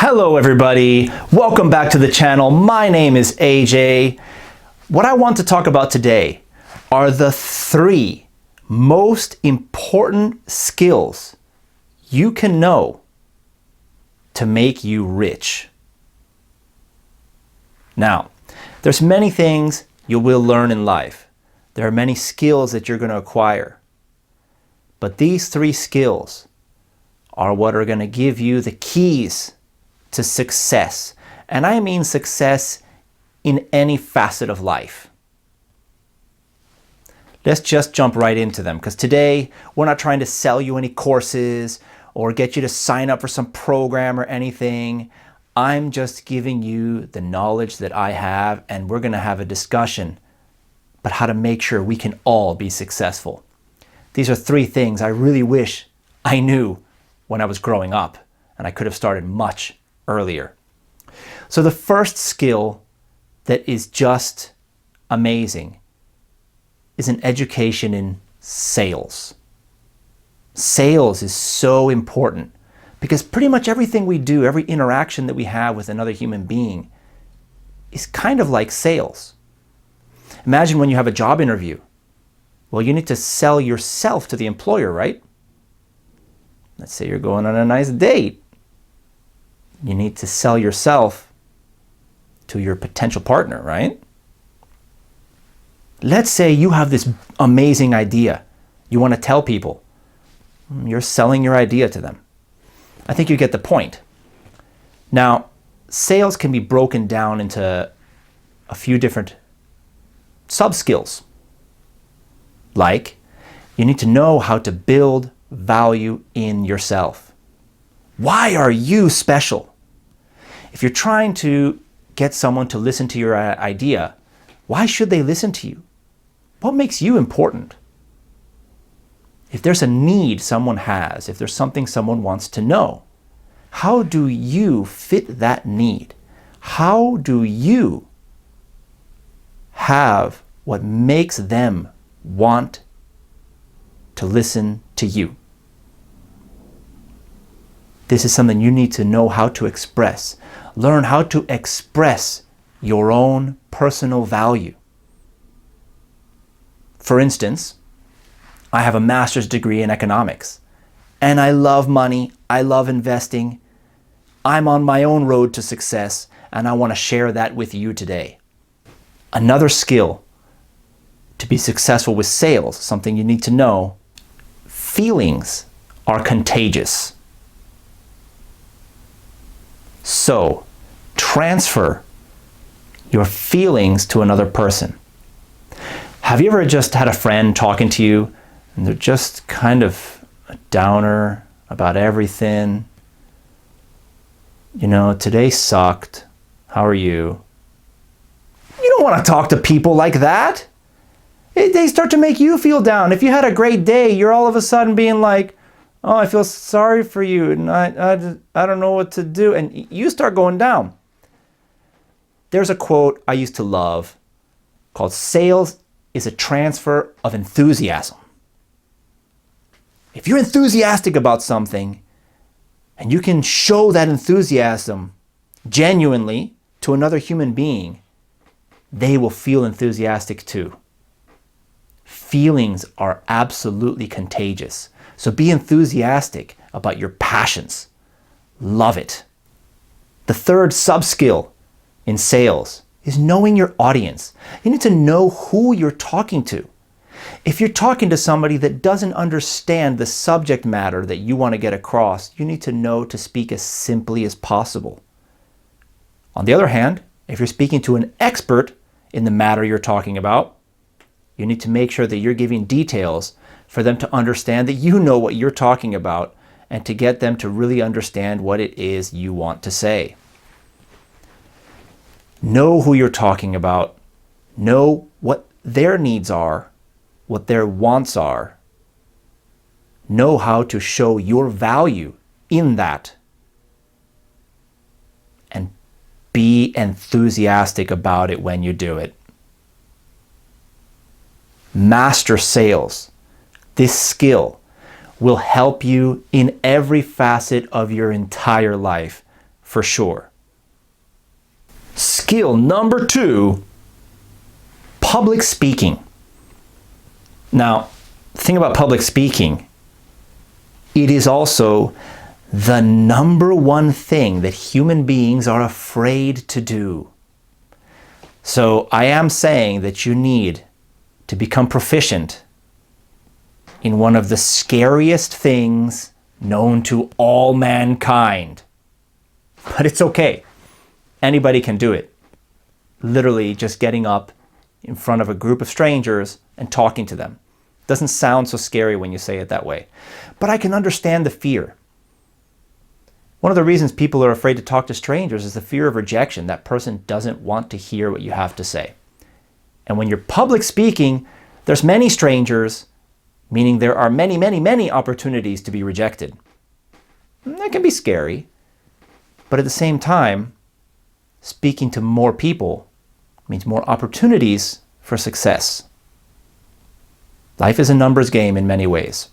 Hello everybody, welcome back to the channel. My name is AJ. What I want to talk about today are the 3 most important skills you can know to make you rich. Now, there's many things you will learn in life. There are many skills that you're going to acquire. But these 3 skills are what are going to give you the keys to success. And I mean success in any facet of life. Let's just jump right into them, because today we're not trying to sell you any courses or get you to sign up for some program or anything. I'm just giving you the knowledge that I have, and we're going to have a discussion about how to make sure we can all be successful. These are 3 things I really wish I knew when I was growing up, and I could have started much earlier. So the first skill that is just amazing is an education in sales. Sales is so important because pretty much everything we do, every interaction that we have with another human being is kind of like sales. Imagine when you have a job interview. Well, you need to sell yourself to the employer, right? Let's say you're going on a nice date. You need to sell yourself to your potential partner, right? Let's say you have this amazing idea you want to tell people. You're selling your idea to them. I think you get the point. Now, sales can be broken down into a few different sub-skills. Like, you need to know how to build value in yourself. Why are you special? If you're trying to get someone to listen to your idea, why should they listen to you? What makes you important? If there's a need someone has, if there's something someone wants to know, how do you fit that need? How do you have what makes them want to listen to you? This is something you need to know how to express. Learn how to express your own personal value. For instance, I have a master's degree in economics, and I love money, I love investing. I'm on my own road to success, and I want to share that with you today. Another skill to be successful with sales, something you need to know, feelings are contagious. So, transfer your feelings to another person. Have you ever just had a friend talking to you and they're just kind of a downer about everything? You know, today sucked. How are you? You don't want to talk to people like that. They start to make you feel down. If you had a great day, you're all of a sudden being like, oh, I feel sorry for you, and I don't know what to do. And you start going down. There's a quote I used to love called, "Sales is a transfer of enthusiasm." If you're enthusiastic about something, and you can show that enthusiasm genuinely to another human being, they will feel enthusiastic too. Feelings are absolutely contagious. So be enthusiastic about your passions. Love it. The third sub-skill in sales is knowing your audience. You need to know who you're talking to. If you're talking to somebody that doesn't understand the subject matter that you want to get across, you need to know to speak as simply as possible. On the other hand, if you're speaking to an expert in the matter you're talking about, you need to make sure that you're giving details for them to understand that you know what you're talking about, and to get them to really understand what it is you want to say. Know who you're talking about. Know what their needs are, what their wants are. Know how to show your value in that. And be enthusiastic about it when you do it. Master sales. This skill will help you in every facet of your entire life, for sure. Skill number 2, public speaking. Now, the thing about public speaking, it is also the number one thing that human beings are afraid to do. So I am saying that you need to become proficient in one of the scariest things known to all mankind. But it's okay. Anybody can do it. Literally just getting up in front of a group of strangers and talking to them. Doesn't sound so scary when you say it that way. But I can understand the fear. One of the reasons people are afraid to talk to strangers is the fear of rejection. That person doesn't want to hear what you have to say. And when you're public speaking, there's many strangers, meaning there are many, many, many opportunities to be rejected. And that can be scary. But at the same time, speaking to more people means more opportunities for success. Life is a numbers game in many ways.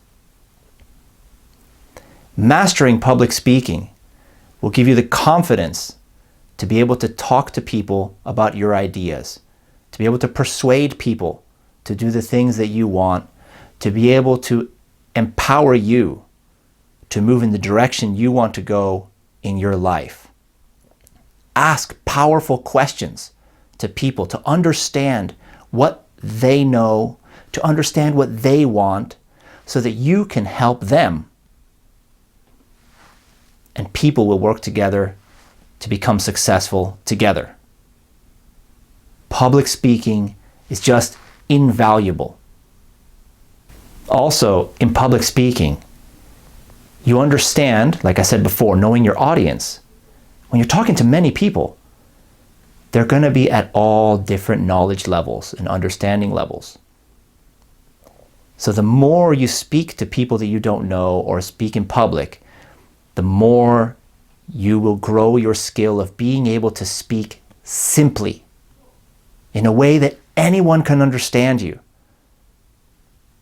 Mastering public speaking will give you the confidence to be able to talk to people about your ideas, to be able to persuade people to do the things that you want, to be able to empower you to move in the direction you want to go in your life. Ask powerful questions to people to understand what they know, to understand what they want, so that you can help them. And people will work together to become successful together. Public speaking is just invaluable. Also, in public speaking, you understand, like I said before, knowing your audience. When you're talking to many people, they're going to be at all different knowledge levels and understanding levels. So the more you speak to people that you don't know or speak in public, the more you will grow your skill of being able to speak simply in a way that anyone can understand you.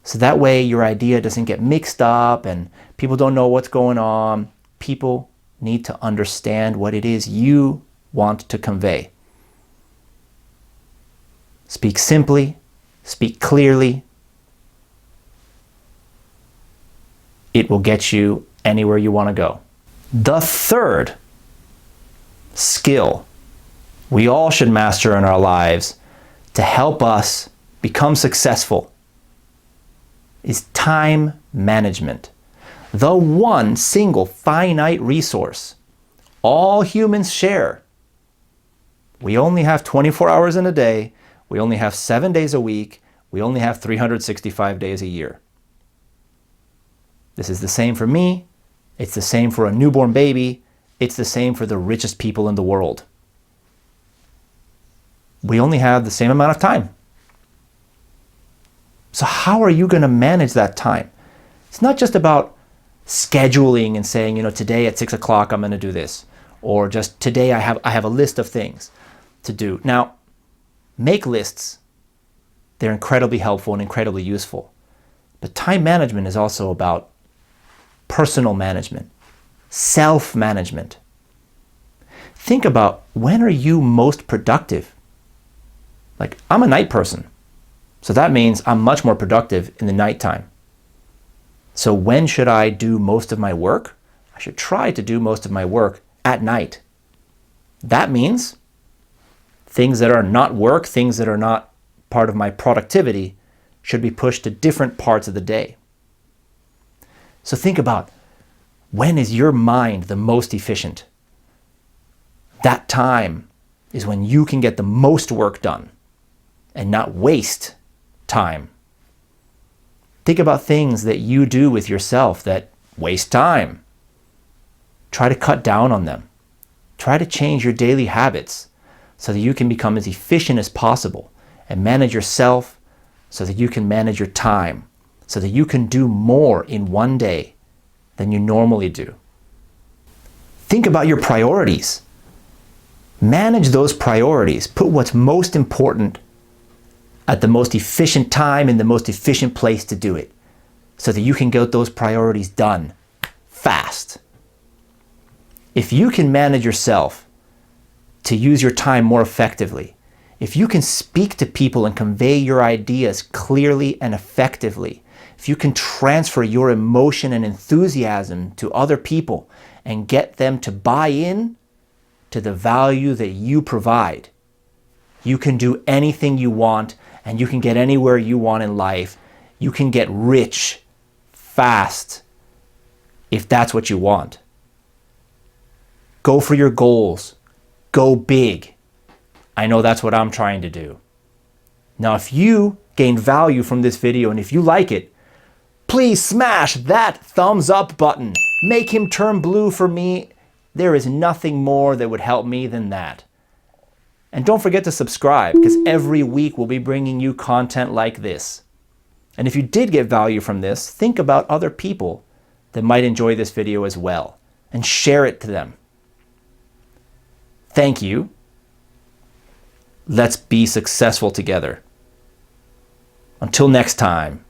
So that way your idea doesn't get mixed up and people don't know what's going on. People need to understand what it is you want to convey. Speak simply, speak clearly. It will get you anywhere you want to go. The third skill we all should master in our lives to help us become successful is time management. The one single finite resource all humans share. We only have 24 hours in a day. We only have 7 days a week. We only have 365 days a year. This is the same for me. It's the same for a newborn baby. It's the same for the richest people in the world. We only have the same amount of time. So how are you going to manage that time? It's not just about scheduling and saying, today at 6 o'clock I'm going to do this. Or just today I have a list of things to do. Now, make lists. They're incredibly helpful and incredibly useful. But time management is also about personal management, self-management. Think about, when are you most productive? Like, I'm a night person, so that means I'm much more productive in the nighttime. So when should I do most of my work? I should try to do most of my work at night. That means things that are not work, things that are not part of my productivity, should be pushed to different parts of the day. So think about, when is your mind the most efficient? That time is when you can get the most work done and not waste time. Think about things that you do with yourself that waste time. Try to cut down on them. Try to change your daily habits so that you can become as efficient as possible and manage yourself so that you can manage your time, so that you can do more in one day than you normally do. Think about your priorities. Manage those priorities. Put what's most important at the most efficient time in the most efficient place to do it, so that you can get those priorities done fast. If you can manage yourself to use your time more effectively, if you can speak to people and convey your ideas clearly and effectively, if you can transfer your emotion and enthusiasm to other people and get them to buy in to the value that you provide, you can do anything you want and you can get anywhere you want in life. You can get rich fast if that's what you want. Go for your goals. Go big. I know that's what I'm trying to do. Now, if you gain value from this video and if you like it, please smash that thumbs up button. Make him turn blue for me. There is nothing more that would help me than that. And don't forget to subscribe, because every week we'll be bringing you content like this. And if you did get value from this, think about other people that might enjoy this video as well and share it to them. Thank you. Let's be successful together. Until next time.